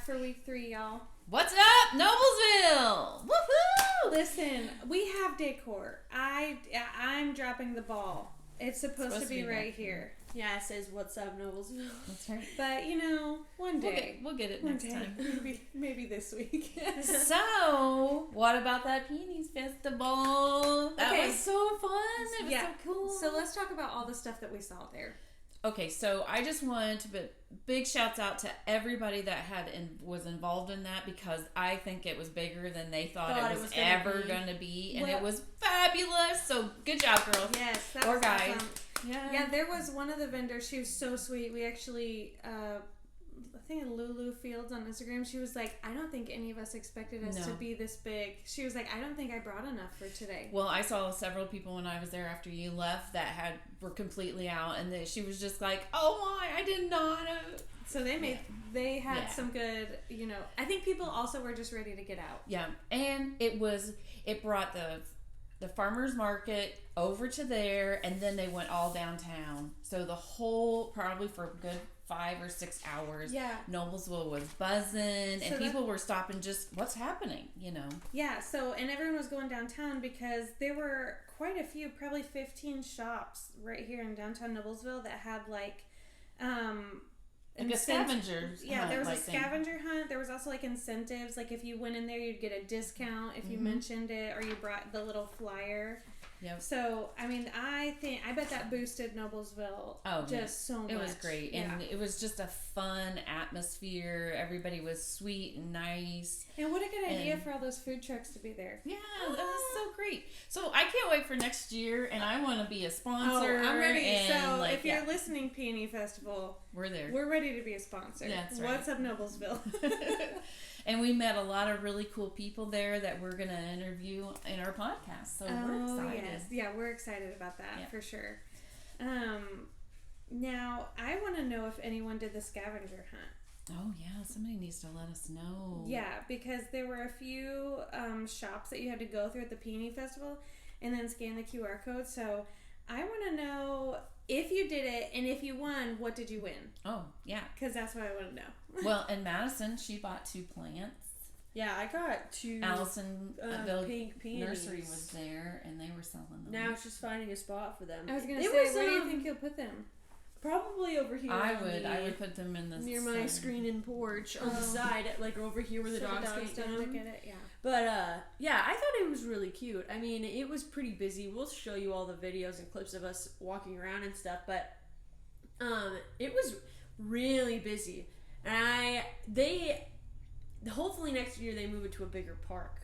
for week 3, y'all. What's up, Noblesville? Woohoo! Listen, we have decor. I'm dropping the ball. It's supposed to be right here. Yeah, it says, "What's up, Noblesville?" That's right. But, one day. We'll get it One next day. time. Maybe this week. So, what about that Peonies Festival? That was so fun. It was so cool. So let's talk about all the stuff that we saw there. Okay, so I just wanted to put big shouts out to everybody that was involved in that, because I think it was bigger than they thought it was ever going to be, and it was fabulous. So good job, girls. Yes, that or was guys. Awesome. Yeah, there was one of the vendors. She was so sweet. We actually, I think Lulu Fields on Instagram, she was like, I don't think any of us expected us to be this big. She was like, I don't think I brought enough for today. Well, I saw several people when I was there after you left that were completely out, and she was just like, oh my, I did not. So they had some good, I think people also were just ready to get out. Yeah, and it brought the farmers market over to there, and then they went all downtown. So the whole, probably for a good 5 or 6 hours, Noblesville was buzzing, and people were stopping just what's happening, Yeah, and everyone was going downtown because there were quite a few, probably 15 shops right here in downtown Noblesville that had like a scavenger hunt. Yeah, there was a scavenger hunt. There was also like incentives. Like if you went in there, you'd get a discount if you mentioned it or you brought the little flyer. Yep. So, I mean, I bet that boosted Noblesville so much. It was great. And it was just a fun atmosphere. Everybody was sweet and nice. And what a good idea for all those food trucks to be there. Yeah, that was so great. So, I can't wait for next year, and I want to be a sponsor. Oh, I'm ready. And if you're listening, Peony Festival, we're there. We're ready to be a sponsor. Yeah, that's right. What's up, Noblesville? And we met a lot of really cool people there that we're going to interview in our podcast. So we're excited. Yes. Yeah, we're excited about that for sure. Now, I want to know if anyone did the scavenger hunt. Oh, yeah. Somebody needs to let us know. Yeah, because there were a few shops that you had to go through at the Peony Festival and then scan the QR code. So I want to know if you did it, and if you won, what did you win? Oh, yeah. Because that's what I want to know. Well, in Madison, she bought 2 plants. Yeah, I got 2 Allison pink peonies. Nursery was there, and they were selling them. Now it's just finding a spot for them. I was going to say, where do you think you'll put them? Probably over here. I would put them in the near my screen and porch on the side, like over here where the dogs can't don't get it. Yeah. But yeah, I thought it was really cute. I mean, it was pretty busy. We'll show you all the videos and clips of us walking around and stuff, but it was really busy. And hopefully next year they move it to a bigger park.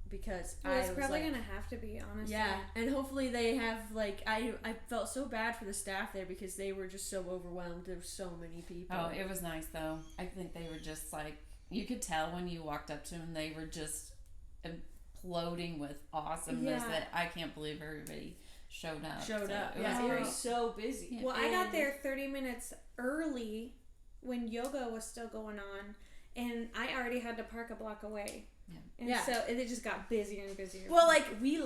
Because it's probably gonna have to be, honestly. Yeah, and hopefully they have I felt so bad for the staff there because they were just so overwhelmed. There were so many people. Oh, it was nice though. I think they were just like, you could tell when you walked up to them, they were just imploding with awesomeness that I can't believe everybody showed up. It was so busy. Yeah. Well, I got there 30 minutes early when yoga was still going on, and I already had to park a block away. And so it just got busier and busier. Well, like we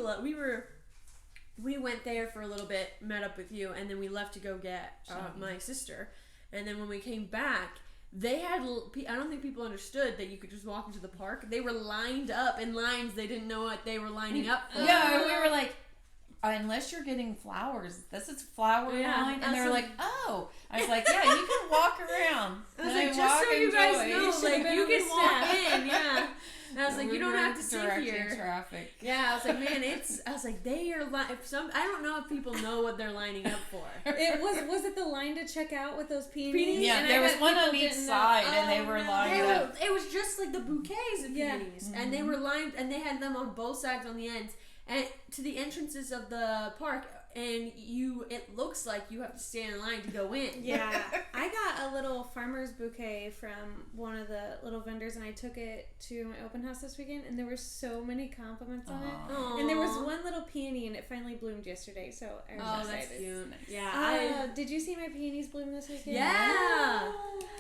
went there for a little bit, met up with you, and then we left to go get my sister. And then when we came back, they had. I don't think people understood that you could just walk into the park. They were lined up in lines. They didn't know what they were lining up for. Yeah, we were like, unless you're getting flowers, this is flower line. And they were like, oh. I was like, yeah, you can walk around. I was like, just so you guys know, like, you can walk in, yeah. And I was like, you don't have to sit here. Traffic. Yeah, I was like, man, they are I don't know if people know what they're lining up for. Was it the line to check out with those peonies? Yeah, and there was one on each side, and they were lined up. It was just like the bouquets of peonies, and they were lined, and they had them on both sides on the ends, and to the entrances of the park. And it looks like you have to stand in line to go in. Yeah. I got a little farmer's bouquet from one of the little vendors, and I took it to my open house this weekend, and there were so many compliments on it. Aww. And there was one little peony, and it finally bloomed yesterday, so I was excited. That's cute. Yeah. Did you see my peonies bloom this weekend? Yeah.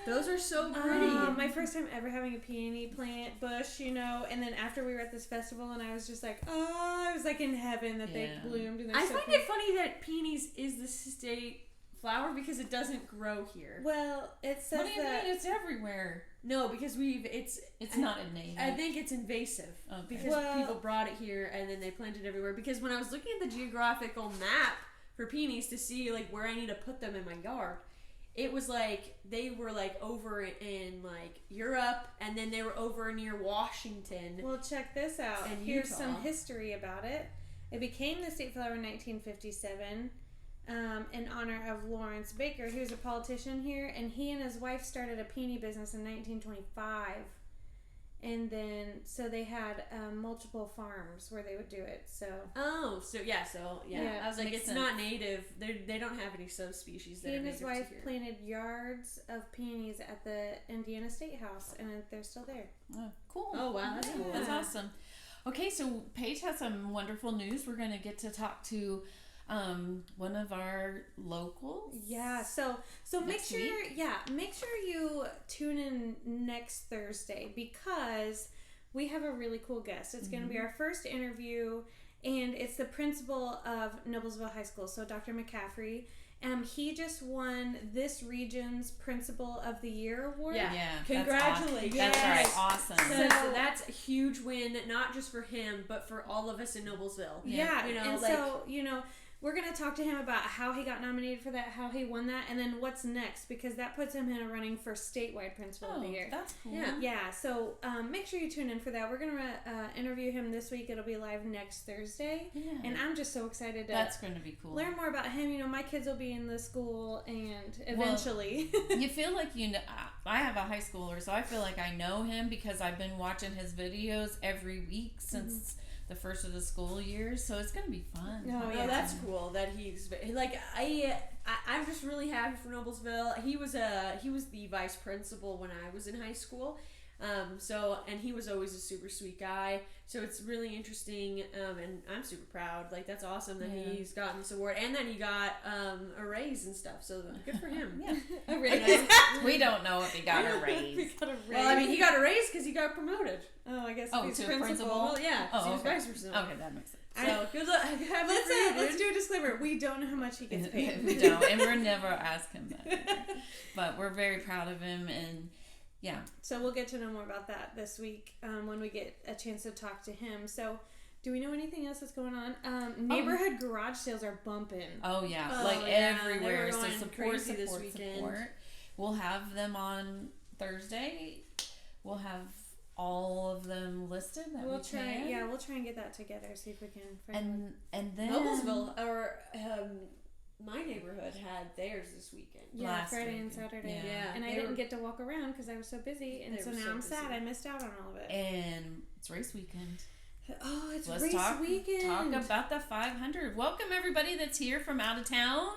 Those are so pretty. My first time ever having a peony plant bush, and then after we were at this festival, and I was just like, I was like in heaven that they bloomed. And I find it funny that peonies is the state flower because it doesn't grow here. Well, it says what do you mean? It's everywhere. No, because it's not a native. I think it's invasive because people brought it here and then they planted everywhere. Because when I was looking at the geographical map for peonies to see like where I need to put them in my yard, it was like they were like over in like Europe and then they were over near Washington. Well, check this out. And here's Utah. some history about it. It became the state flower in 1957. In honor of Lawrence Baker. He was a politician here, and he and his wife started a peony business in 1925. And then, so they had multiple farms where they would do it. So I was like, it's sense. not native. They don't have any subspecies that he are and his native wife to here. planted yards of peonies at the Indiana State House, and they're still there. Oh, cool. Oh wow, that's cool. That's awesome. Okay, so Paige has some wonderful news. We're going to get to talk to one of our locals. Yeah, so make sure you tune in next Thursday because we have a really cool guest. It's going to be our first interview, and it's the principal of Noblesville High School, so Dr. McCaffrey. He just won this region's Principal of the Year award. Yeah. Congratulations. That's That's awesome. So that's a huge win, not just for him, but for all of us in Noblesville. Yeah, You know, and like, so, we're going to talk to him about how he got nominated for that, how he won that, and then what's next, because that puts him in a running for statewide Principal of the Year. That's cool. Yeah, so make sure you tune in for that. We're going to interview him this week. It'll be live next Thursday. Yeah. And I'm just so excited to That's going to be cool. learn more about him. My kids will be in the school, and eventually. You feel like I have a high schooler, so I feel like I know him because I've been watching his videos every week since the first of the school year, so it's gonna be fun. Oh, Oh, yeah. that's cool that he's like I'm just really happy for Noblesville. He was the vice principal when I was in high school. And he was always a super sweet guy. So it's really interesting, and I'm super proud. Like, that's awesome that he's gotten this award, and that he got a raise and stuff. So good for him. Yeah. A raise. We don't know if he got a raise. We got a raise. Well, I mean, he got a raise because he got promoted. Oh, I guess Oh, he's to principal. principal? Well, yeah, 'cause he was okay. vice principal. Okay, that makes sense. So good luck. Let's do a disclaimer. We don't know how much he gets paid. We don't, and we're never ask him that. But we're very proud of him, and yeah. So we'll get to know more about that this week when we get a chance to talk to him. So, do we know anything else that's going on? Neighborhood garage sales are bumping. Oh yeah, Oh, like yeah, everywhere. they were So going support crazy this weekend. support. We'll have them on Thursday. We'll have all of them listed that We'll we try. can. Yeah, we'll try and get that together. See if we can. Find one. And then Noblesville, or my neighborhood had theirs this weekend. Yeah, last Friday and weekend. Saturday. Yeah. And I They didn't were- get to walk around because I was so busy, and They so were now so I'm sad busy. I missed out on all of it. And it's race weekend. Oh, it's Let's race talk weekend. about the 500. Welcome everybody that's here from out of town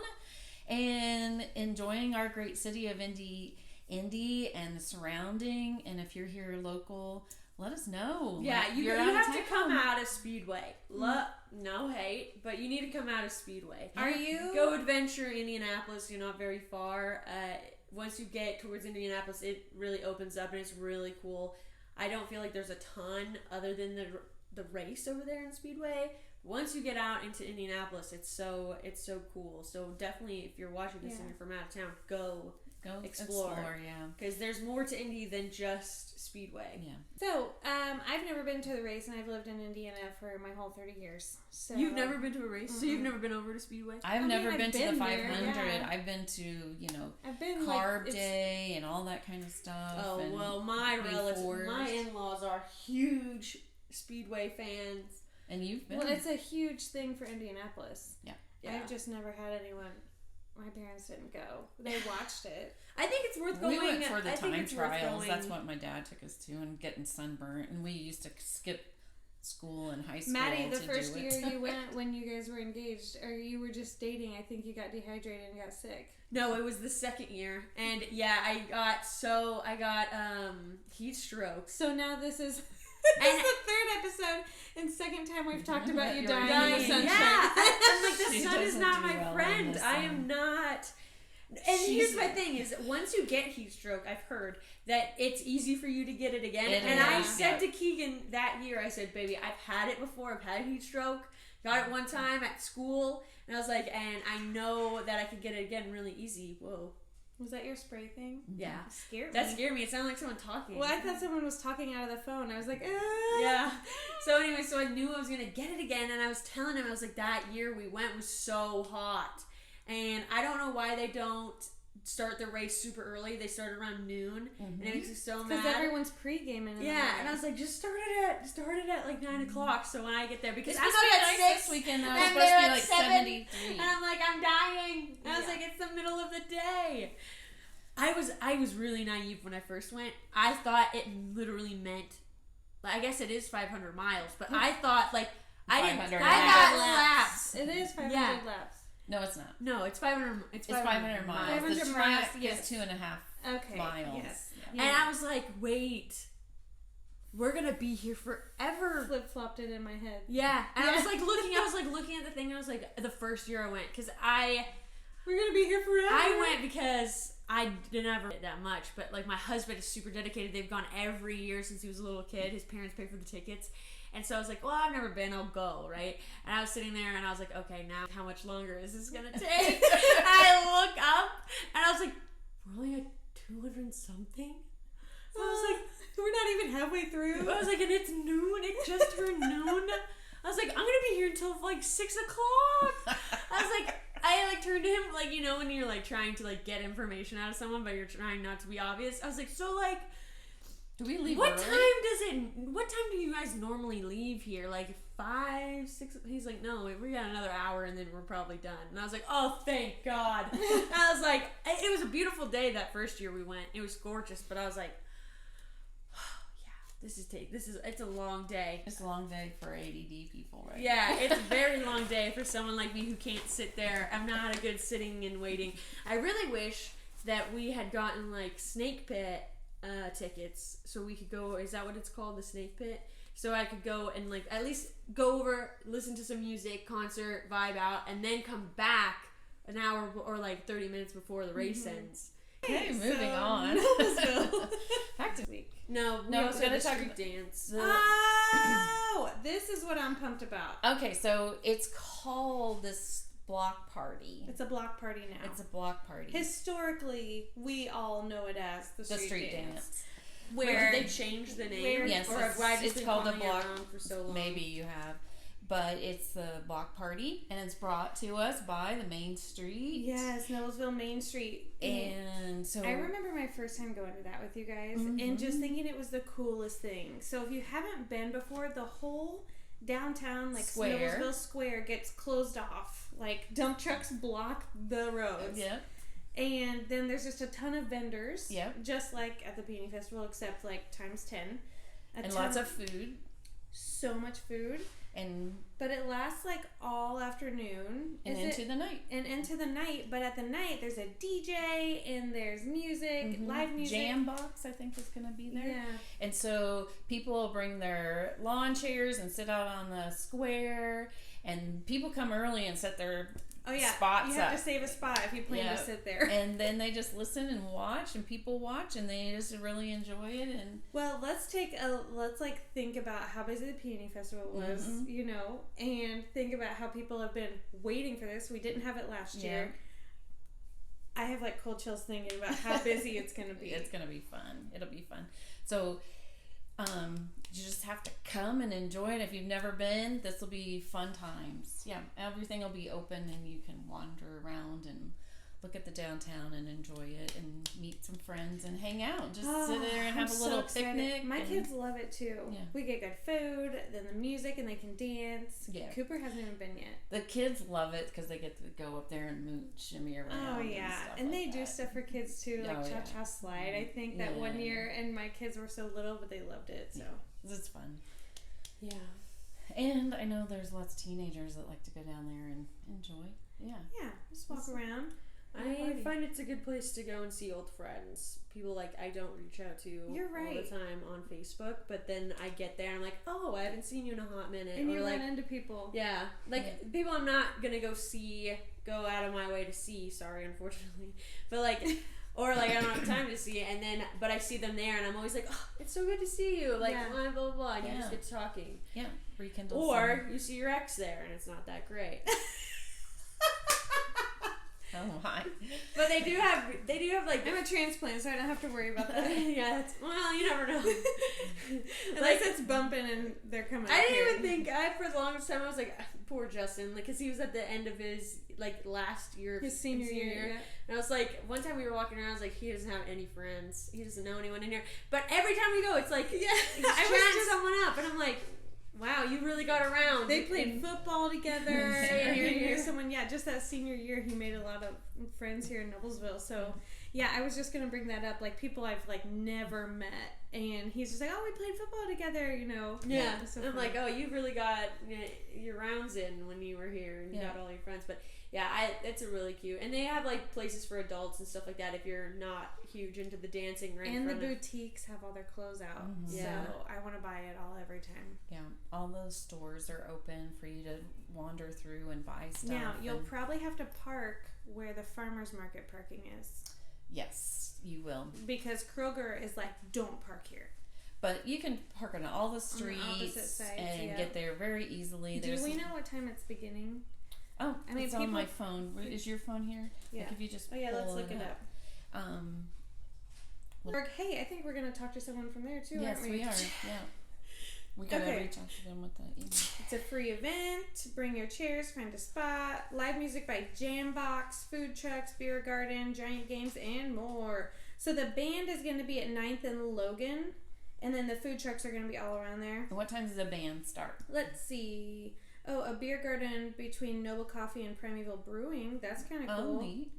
and enjoying our great city of Indy and the surrounding. And if you're here local, let us know. Yeah, Like, you you're out of have to come town. out of Speedway. No hate, but you need to come out of Speedway. Are you Go adventure Indianapolis. You're not very far. Once you get towards Indianapolis, it really opens up and it's really cool. I don't feel like there's a ton other than the race over there in Speedway. Once you get out into Indianapolis, it's so cool. So definitely, if you're watching this and you're from out of town, go explore. Yeah. Because there's more to Indy than just Speedway. Yeah. So, I've never been to the race, and I've lived in Indiana for my whole 30 years. So You've never been to a race, so you've never been over to Speedway. I've mean, never I've been to been the there, 500. yeah. I've been to, I've been Carb like, Day and all that kind of stuff. Oh, and well, my relatives, before. my in-laws are huge Speedway fans. And you've been. Well, it's a huge thing for Indianapolis. Yeah. I've just never had anyone. My parents didn't go. They watched it. I think it's worth going. We went for the I think time it's worth trials. going. That's what my dad took us to, and getting sunburnt. And we used to skip school in high school. Maddie, the to first do year it. you went when you guys were engaged, or you were just dating, I think you got dehydrated and got sick. No, it was the second year, and yeah, I got heat stroke. So now this is And- the third episode and second time we've talked about you You're dying in dying. the sunshine. Yeah, I'm like, the She sun is doesn't not do my well in friend. the I sun. am not. And here's my thing: is once you get heat stroke, I've heard that it's easy for you to get it again. It And is, I said yeah. to Keegan that year, I said, "Baby, I've had it before. I've had heat stroke. Got it one time at school, and I was like, and I know that I could get it again really easy." Whoa. Was that your spray thing? Yeah. It scared me. That scared me. It sounded like someone talking. Well, I thought someone was talking out of the phone. I was like, ah. Yeah. So anyway, so I knew I was going to get it again, and I was telling him, I was like, that year we went was so hot. And I don't know why they don't start the race super early. They start around noon, and it makes me so mad. Because everyone's pre-gaming. Yeah, and I was like, just start it at like 9 o'clock, so when I get there, because It's I'm supposed to up be at nice 6, this weekend. Though. and It's supposed to they're be at like 7, 73. and I'm like, I'm dying. And I was like, it's the middle of the day. I was really naive when I first went. I thought it literally meant, I guess it is 500 miles, but I thought like I $500 thought laps. It is 500 Yeah. laps. No, it's not. No, it's 500. It's 500 miles. 500 the miles, track yes. is 2.5 miles. Yes. Yeah. And I was like, wait, we're gonna be here forever. Flip flopped it in my head. Yeah, and I was like looking at the thing. And I was like, the first year I went, because We're gonna be here forever. I went because I didn't ever get that much, but like my husband is super dedicated. They've gone every year since he was a little kid. His parents pay for the tickets. And so I was like, well, I've never been, I'll go, right? And I was sitting there and I was like, okay, now how much longer is this gonna take? I look up and I was like, we're only at 200 and something? I was like, we're not even halfway through. I was like, and it's noon, it just turned noon. I was like, I'm gonna be here until like 6 o'clock. I turned to him, like, you know, when you're like trying to like get information out of someone, but you're trying not to be obvious. I was like, so like, do we leave what early? What time do you guys normally leave here? Like 5, 6? He's like, no, we got another hour and then we're probably done. And I was like, oh, thank God. I was like, it was a beautiful day that first year we went. It was gorgeous, but I was like, it's a long day. It's a long day for ADD people, right? Yeah, it's a very long day for someone like me who can't sit there. I'm not a good sitting and waiting. I really wish that we had gotten like snake pit tickets so we could go. Is that what it's called, the snake pit? So I could go and like at least go over, listen to some music, concert, vibe out, and then come back an hour or like 30 minutes before the race ends. Okay, moving on. Back to week. No, we also had a street dance. Oh, this is what I'm pumped about. Okay, so it's called this block party. It's a block party now. It's a block party. Historically, we all know it as the street dance. Where did they change the name? Yes, or have I just it's called a block. For so long? Maybe you have. But it's the block party, and it's brought to us by the Main Street. Yes, Noblesville Main Street. And so I remember my first time going to that with you guys, and just thinking it was the coolest thing. So if you haven't been before, the whole downtown, like Noblesville Square, gets closed off. Like dump trucks block the roads. Yep. And then there's just a ton of vendors. Yep. Just like at the Peony Festival, except like times 10. And lots of food. So much food. But it lasts like all afternoon. And into the night. And into the night. But at the night, there's a DJ and there's music, live music. Jam box, I think, is going to be there. Yeah. And so people will bring their lawn chairs and sit out on the square. And people come early and set their spots you have to save a spot if you plan to sit there. And then they just listen and watch, and people watch, and they just really enjoy it. And well, let's think about how busy the Peony Festival was, you know, and think about how people have been waiting for this. We didn't have it last year. I have like cold chills thinking about how busy it's going to be. It's going to be fun. It'll be fun. So, you just have to come and enjoy it. If you've never been, this will be fun times. Yeah, everything will be open and you can wander around and look at the downtown and enjoy it and meet some friends and hang out. Just sit there and have a little picnic. My kids love it too. Yeah. We get good food, then the music, and they can dance. Yeah. Cooper hasn't even been yet. The kids love it because they get to go up there and shimmy around. Oh yeah, and they do stuff for kids too, like cha-cha slide. I think that one year, and my kids were so little, but they loved it. So it's fun. Yeah. And I know there's lots of teenagers that like to go down there and enjoy. Yeah. Yeah, just walk around. I find it's a good place to go and see old friends. People like I don't reach out to all the time on Facebook, but then I get there and I'm like, oh, I haven't seen you in a hot minute. And or you like, run into people. Yeah. Like people I'm not gonna go out of my way to see, sorry, unfortunately. But like or like I don't have time to see it, and then but I see them there and I'm always like, oh, it's so good to see you. Like blah blah blah, and you just get talking. Yeah. Rekindle. Or you see your ex there and it's not that great. Oh my! But they do have like. I'm a transplant, so I don't have to worry about that. Yeah, well, you never know. Unless it's bumping and they're coming. I didn't even think. For the longest time, I was like, poor Justin, like, because he was at the end of his last year, his senior year. Yeah. And I was like, one time we were walking around, I was like, he doesn't have any friends. He doesn't know anyone in here. But every time we go, it's like, he's chatting someone up, and I'm like, wow, you really got around. They played football together. Senior year, someone, just that senior year, he made a lot of friends here in Noblesville. So, yeah, I was just gonna bring that up, like people I've never met, and he's just like, oh, we played football together, Yeah, so I'm like, oh, you really got your rounds in when you were here, and you got all your friends. But yeah, it's a really cute, and they have places for adults and stuff like that if you're not huge into the dancing. Right, and the boutiques have all their clothes out, so I want to buy it all every time. Yeah, all those stores are open for you to wander through and buy stuff. Now you'll probably have to park where the farmers market parking is. Yes, you will. Because Kroger is like, don't park here. But you can park on all the streets and get there very easily. Do we know what time it's beginning? Oh, I mean, it's on my phone. Is your phone here? Yeah. If you just let's look it up. Well, hey, I think we're going to talk to someone from there too, yes, aren't we? Yes, we are. Yeah. We got to reach out to them with that email. It's a free event. Bring your chairs, find a spot. Live music by Jambox, food trucks, beer garden, giant games, and more. So the band is going to be at 9th and Logan, and then the food trucks are going to be all around there. And what time does the band start? Let's see. Oh, a beer garden between Noble Coffee and Primeval Brewing. That's kind of cool. Oh, neat.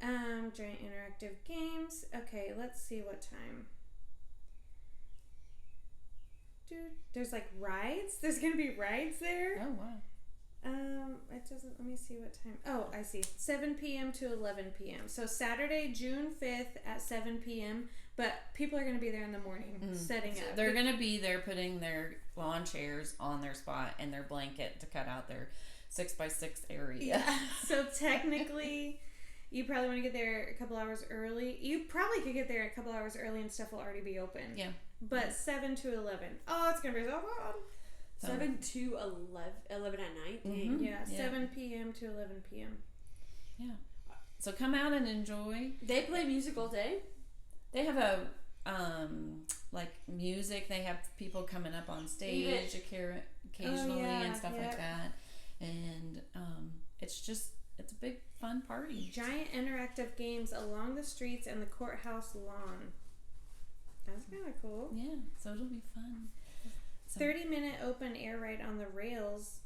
Giant interactive games. Okay, let's see what time. Dude, there's rides. There's gonna be rides there. Oh wow. It doesn't. Let me see what time. Oh, I see. 7 p.m. to 11 p.m. So Saturday, June 5th at 7 p.m. But people are gonna be there in the morning setting up. They're gonna be there putting their lawn chairs on their spot and their blanket to cut out their 6x6 area. Yeah. So technically, you probably want to get there a couple hours early. You probably could get there a couple hours early and stuff will already be open. Yeah. But 7 to 11. Oh, it's going to be so fun. 7 to 11 at night? Mm-hmm. Yeah, 7 p.m. to 11 p.m. Yeah. So come out and enjoy. They play music all day? They have a, music. They have people coming up on stage occasionally and stuff like that. And it's a big fun party. Giant interactive games along the streets and the courthouse lawn. That's kind of cool. Yeah, so it'll be fun. 30-minute open air ride on the rails,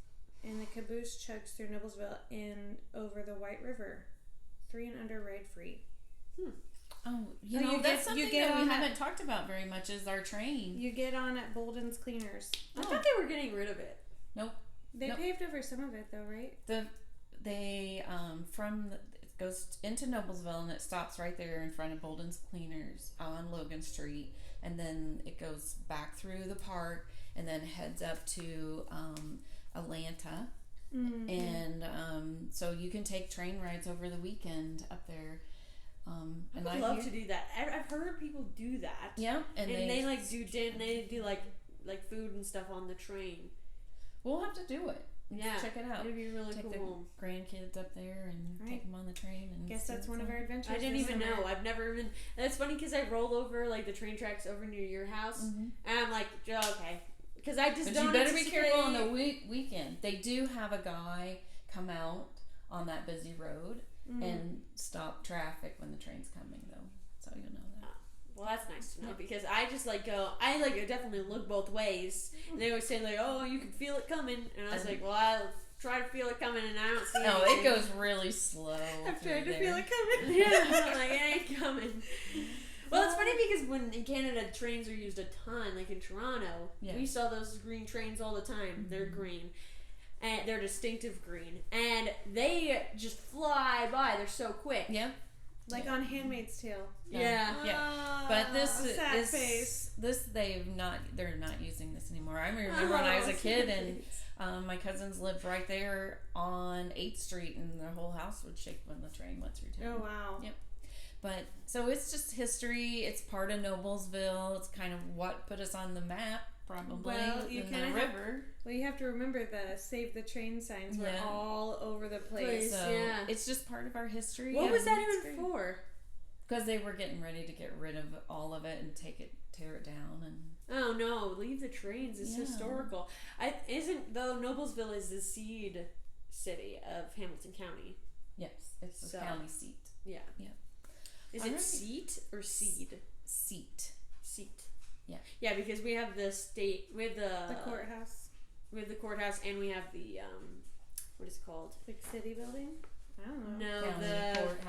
and the caboose chugs through Noblesville and over the White River. 3 and under ride free. Oh, that's something that we haven't talked about very much is our train. You get on at Bolden's Cleaners. I thought they were getting rid of it. Nope. They paved over some of it though, right? It goes into Noblesville and it stops right there in front of Bolden's Cleaners on Logan Street, and then it goes back through the park and then heads up to Atlanta. Mm-hmm. And so you can take train rides over the weekend up there. And I love to do that. I've heard people do that. Yeah, and they do food and stuff on the train. We'll have to do it. Yeah, check it out. It'd be really take cool. The grandkids up there and take them on the train. And guess that's one of our adventures. I didn't even know. I've never even. That's funny because I roll over the train tracks over near your house, and I'm like, okay, because I just don't. You better be careful on the weekend. They do have a guy come out on that busy road and stop traffic when the train's coming, though. So you'll know that. Well, that's nice to know because I just go. I definitely look both ways. And they always say oh, you can feel it coming, and I was like, well, I'll try to feel it coming, and I don't see it. No, it goes really slow. I've tried to feel it coming. Yeah, I'm like, it ain't coming. Well, it's funny because when in Canada trains are used a ton, like in Toronto, we saw those green trains all the time. They're green. And they're distinctive green, and they just fly by. They're so quick. Yeah, like on Handmaid's Tale. Yeah. But they're not using this anymore. I remember when I was a kid, and my cousins lived right there on 8th Street, and their whole house would shake when the train went through town. Oh wow. Yep. But so it's just history. It's part of Noblesville. It's kind of what put us on the map probably. Well, you in kind the of river. Well, you have to remember the Save the Train signs were all over the place. So it's just part of our history. What was that even for? Because they were getting ready to get rid of all of it and tear it down. And oh no, leave the trains. It's historical. Noblesville is the seed city of Hamilton County. Yes, it's the county seat. Yeah. Yeah. Is it seat or seed? Seat. Yeah. Yeah, because we have the state, we have the courthouse. We have the courthouse, and we have the what is it called? Like city building? I don't know. No,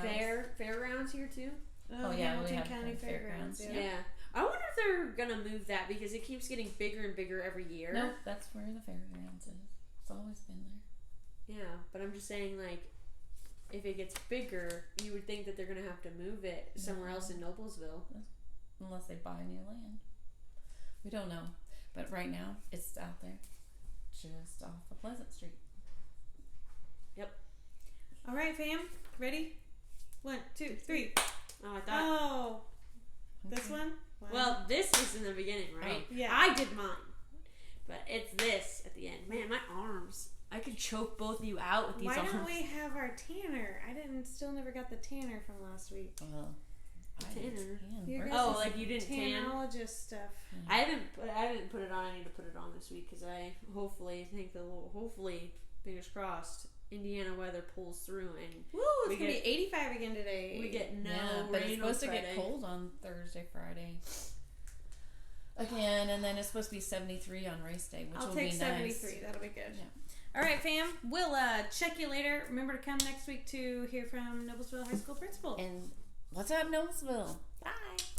the fairgrounds here too. Oh yeah, Hamilton County Fairgrounds. Yeah. I wonder if they're gonna move that because it keeps getting bigger and bigger every year. No, that's where the fairgrounds is. It's always been there. Yeah, but I'm just saying, like, if it gets bigger, you would think that they're gonna have to move it somewhere else in Noblesville. Unless they buy new land. We don't know. But right now, it's out there. Just off of Pleasant Street. Yep. All right, fam. Ready? 1, 2, 3. Oh, I thought. This one? Wow. Well, this is in the beginning, right? Oh, yeah. I did mine. But it's this at the end. Man, my arms. I could choke both of you out with these arms. Why don't we have our tanner? Still never got the tanner from last week. Well, like you didn't tan? Tanologist stuff. I didn't put it on. I need to put it on this week because I hopefully fingers crossed, Indiana weather pulls through and woo, it's gonna be 85 again today. We get but it's supposed to get cold on Thursday, Friday. Again, and then it's supposed to be 73 on race day, which will be nice. I'll take 73. That'll be good. Yeah. All right, fam. We'll check you later. Remember to come next week to hear from Noblesville High School principal. And what's up, Noblesville? Bye.